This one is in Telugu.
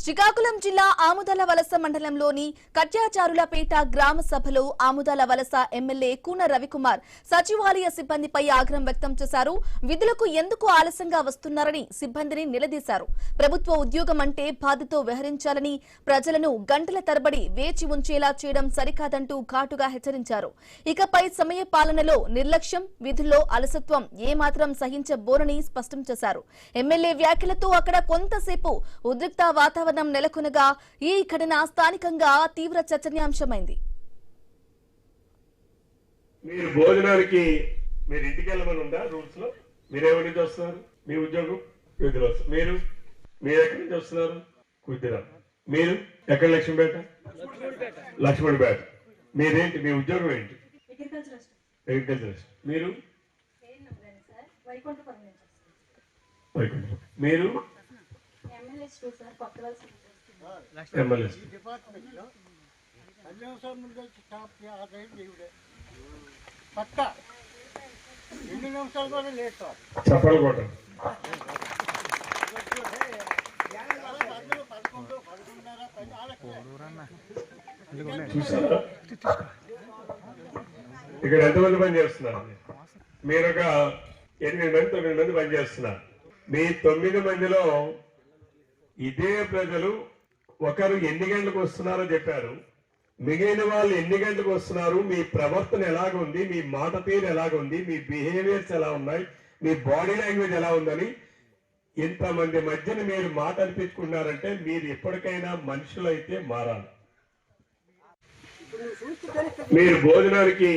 శ్రీకాకుళం జిల్లా ఆముదాల వలస మండలంలోని కట్యాచారులపేట గ్రామ సభలో ఆముదాల వలస ఎమ్మెల్యే కూన రవికుమార్ సచివాలయ సిబ్బందిపై ఆగ్రహం వ్యక్తం చేశారు. విధులకు ఎందుకు ఆలస్యంగా వస్తున్నారని సిబ్బందిని నిలదీశారు. ప్రభుత్వ ఉద్యోగం అంటే బాధ్యతతో వ్యవహరించాలని, ప్రజలను గంటల తరబడి వేచి ఉంచేలా చేయడం సరికాదంటూ ఘాటుగా హెచ్చరించారు. ఇకపై సమయ పాలనలో నిర్లక్ష్యం, విధుల్లో అలసత్వం ఏమాత్రం సహించబోరని స్పష్టం చేశారు. ఎమ్మెల్యే వ్యాఖ్యలతో అక్కడ కొంతసేపు ఉద్రిక్త వాతావరణం నెలకొనగా ఈ ఘటన స్థానికంగా తీవ్ర చర్చనీయాంశమైంది. మీరు భోజనానికి మీరు ఇంటికి వెళ్ళమని ఉందా రూల్స్ లో? మీరేమని నుంచి వస్తున్నారు? మీ ఉద్యోగం కుదిరా. మీరు ఎక్కడి నుంచి వస్తున్నారు? కుదిరా. మీరు ఎక్కడ? లక్ష్మణపేట. మీరేంటి? మీ ఉద్యోగం ఏంటి? అగ్రికల్చరిస్ట్. మీరు మీరు చెప్పలు కూడా చూసారా? ఇక్కడ ఎంతమంది పని చేస్తున్నారు? మీరు ఒక 8 మంది 9 మంది పని చేస్తున్నారు. మీ 9 మందిలో ఇదే ప్రజలు ఒకరు ఎన్ని గంటలకు వస్తున్నారో చెప్పారు. మిగిలిన వాళ్ళు ఎన్ని గంటలకు వస్తున్నారు, మీ ప్రవర్తన ఎలాగుంది, మీ మాట తీరు ఎలాగుంది, మీ బిహేవియర్స్ ఎలా ఉన్నాయి, మీ బాడీ లాంగ్వేజ్ ఎలా ఉందని ఇంతమంది మధ్యన మీరు మాట అనిపించుకున్నారంటే మీరు ఎప్పటికైనా మనుషులైతే మారాలి. మీరు భోజనానికి